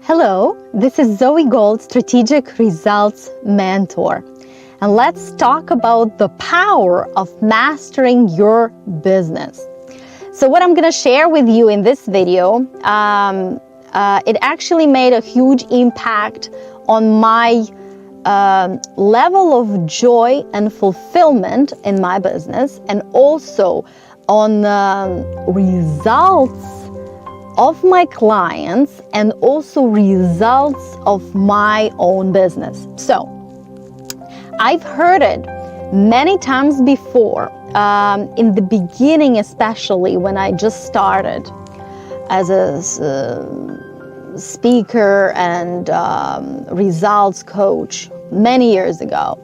Hello, this is Zoey Gold, Strategic Results Mentor. And let's talk about the power of mastering your business. So what I'm going to share with you in this video, it actually made a huge impact on my level of joy and fulfillment in my business, and also on results of my clients and also results of my own business. So I've heard it many times before, in the beginning, especially when I just started as a speaker and results coach many years ago.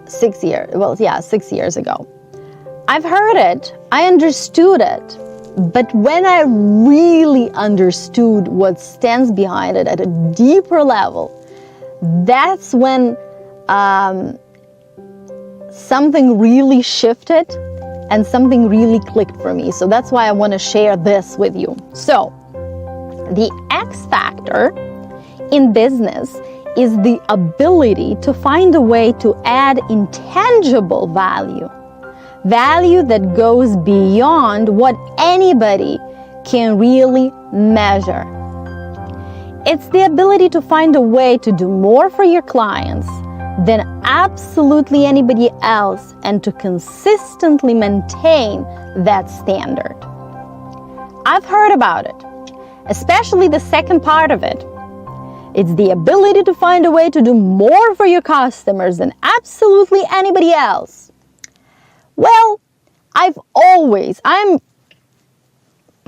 6 years ago. I've heard it, I understood it, but when I really understood what stands behind it at a deeper level, that's when something really shifted and something really clicked for me. So that's why I want to share this with you. So the X factor in business is the ability to find a way to add intangible value that goes beyond what anybody can really measure. It's the ability to find a way to do more for your clients than absolutely anybody else and to consistently maintain that standard. I've heard about it, especially the second part of it. It's the ability to find a way to do more for your customers than absolutely anybody else. Well, I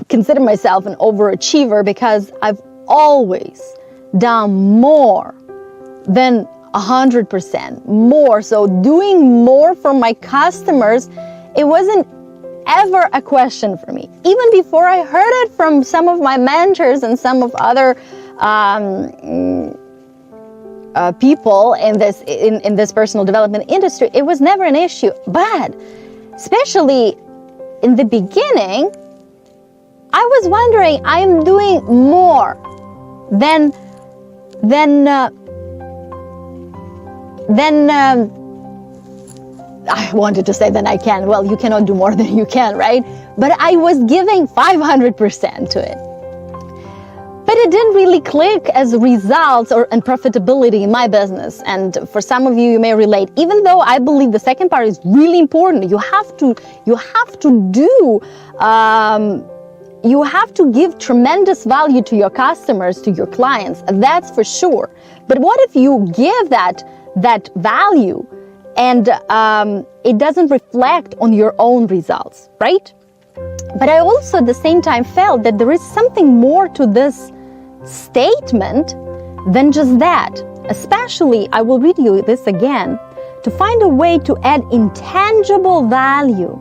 consider myself an overachiever because I've always done more than 100% more. So doing more for my customers, it wasn't ever a question for me. Even before I heard it from some of my mentors and some of other people in this personal development industry, it was never an issue. But especially in the beginning, I was wondering, I'm doing more than I wanted to say than I can. Well, you cannot do more than you can, right? But I was giving 500% to it. But it didn't really click as results and profitability in my business. And for some of you, you may relate. Even though I believe the second part is really important, you have to give tremendous value to your customers, to your clients. That's for sure. But what if you give that value and it doesn't reflect on your own results, right? But I also at the same time felt that there is something more to this statement than just that. Especially, I will read you this again, to find a way to add intangible value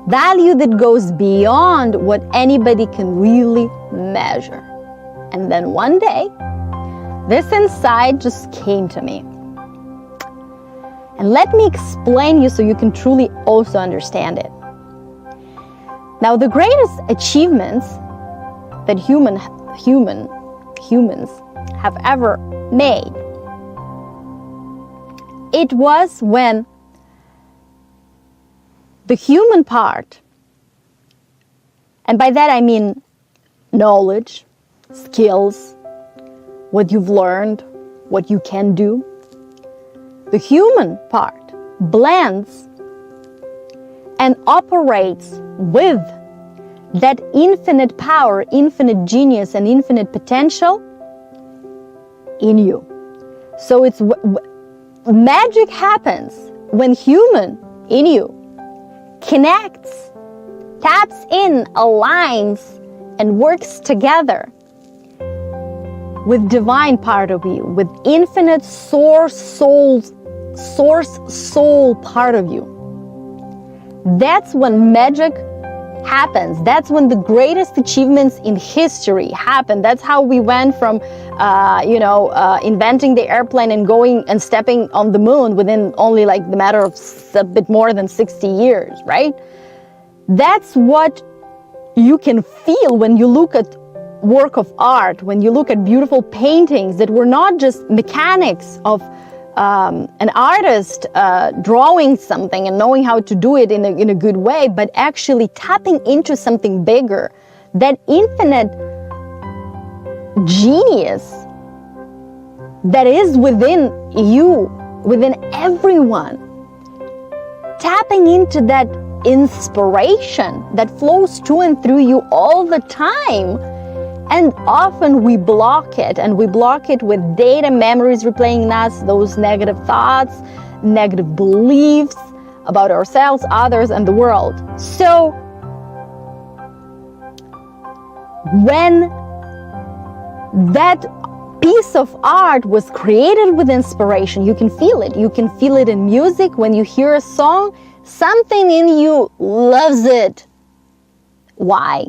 that goes beyond what anybody can really measure. And then one day, this insight just came to me. And let me explain you so you can truly also understand it. Now, the greatest achievements that humans have ever made, it was when the human part, and by that I mean knowledge, skills, what you've learned, what you can do, the human part blends and operates with that infinite power, infinite genius, and infinite potential in you. So it's magic happens when human in you connects, taps in, aligns, and works together with divine part of you, with infinite source soul part of you. That's when magic happens. That's when the greatest achievements in history happen. That's how we went from, inventing the airplane and going and stepping on the moon within only like the matter of a bit more than 60 years, right? That's what you can feel when you look at work of art, when you look at beautiful paintings that were not just mechanics of an artist drawing something and knowing how to do it in a good way, but actually tapping into something bigger, that infinite genius that is within you, within everyone, tapping into that inspiration that flows to and through you all the time. And often we block it, and we block it with data memories replaying in us, those negative thoughts, negative beliefs about ourselves, others, and the world. So when that piece of art was created with inspiration, you can feel it. You can feel it in music. When you hear a song, something in you loves it. Why?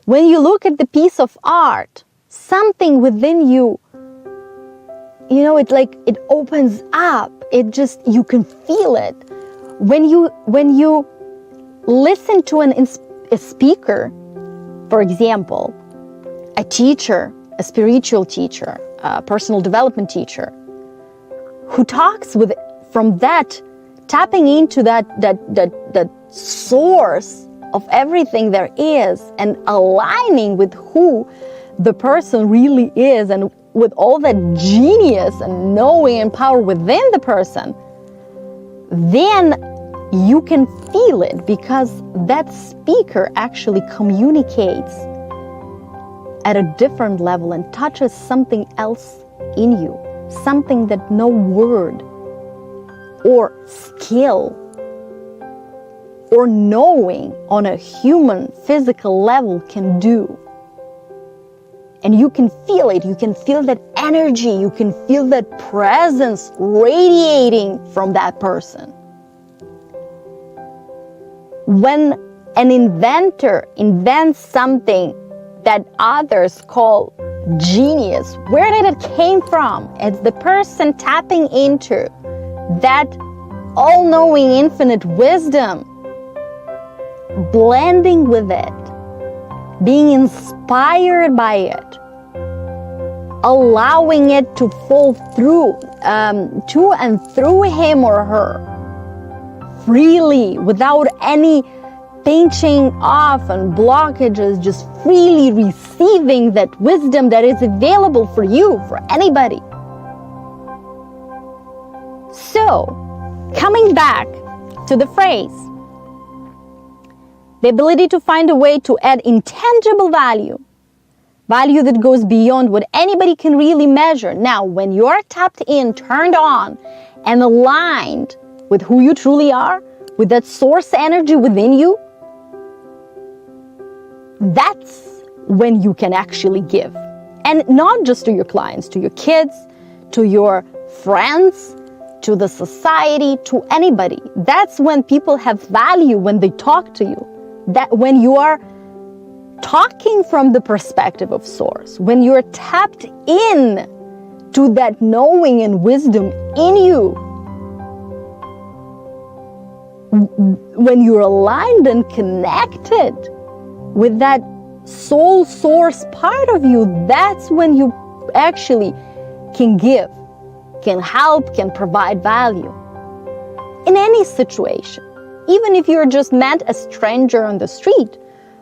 When you look at the piece of art, something within you, it opens up. It just, you can feel it. When you listen to a speaker, for example, a teacher, a spiritual teacher, a personal development teacher, who talks from that, tapping into that source of everything there is, and aligning with who the person really is, and with all that genius and knowing and power within the person, then you can feel it, because that speaker actually communicates at a different level and touches something else in you, something that no word or skill or knowing on a human physical level can do. And you can feel it, you can feel that energy, you can feel that presence radiating from that person. When an inventor invents something that others call genius, where did it came from? It's the person tapping into that all-knowing infinite wisdom, blending with it, being inspired by it, allowing it to flow through, to and through him or her, freely, without any pinching off and blockages, just freely receiving that wisdom that is available for you, for anybody. So, coming back to the phrase, the ability to find a way to add intangible value that goes beyond what anybody can really measure. Now, when you're tapped in, turned on, and aligned with who you truly are, with that source energy within you, that's when you can actually give. And not just to your clients, to your kids, to your friends, to the society, to anybody. That's when people have value, when they talk to you. That when you are talking from the perspective of source, when you're tapped in to that knowing and wisdom in you, when you're aligned and connected with that soul source part of you, that's when you actually can give, can help, can provide value in any situation. Even if you're just met a stranger on the street,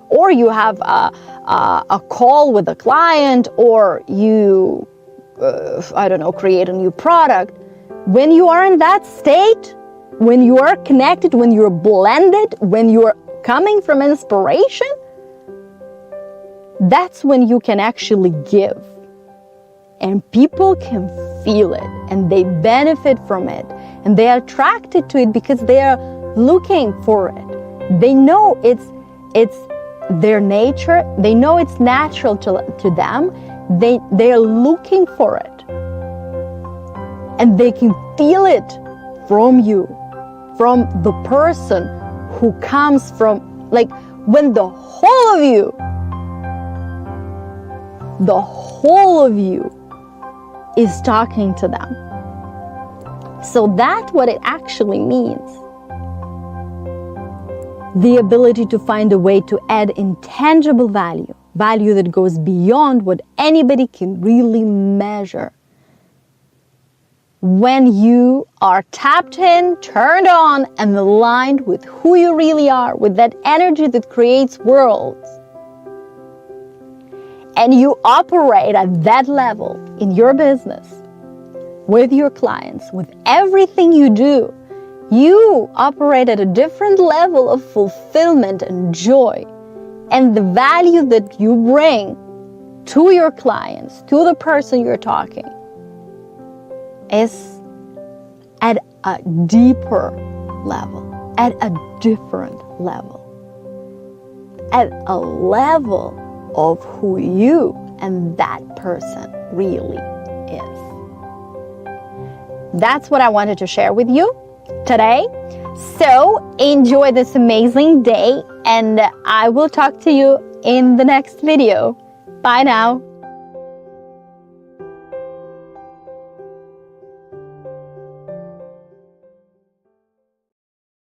or you have a call with a client, or you, create a new product. When you are in that state, when you are connected, when you're blended, when you're coming from inspiration, that's when you can actually give. And people can feel it, and they benefit from it, and they are attracted to it because they are looking for it. They know it's their nature. They know it's natural to them. They are looking for it, and they can feel it from you, from the person who comes from, like, when the whole of you is talking to them. So that's what it actually means. The ability to find a way to add intangible value value that goes beyond what anybody can really measure. When you are tapped in, turned on, and aligned with who you really are, with that energy that creates worlds, and you operate at that level in your business, with your clients, with everything you do, you operate at a different level of fulfillment and joy. And the value that you bring to your clients, to the person you're talking, is at a deeper level, at a different level, at a level of who you and that person really is. That's what I wanted to share with you today. So enjoy this amazing day, and I will talk to you in the next video. Bye now.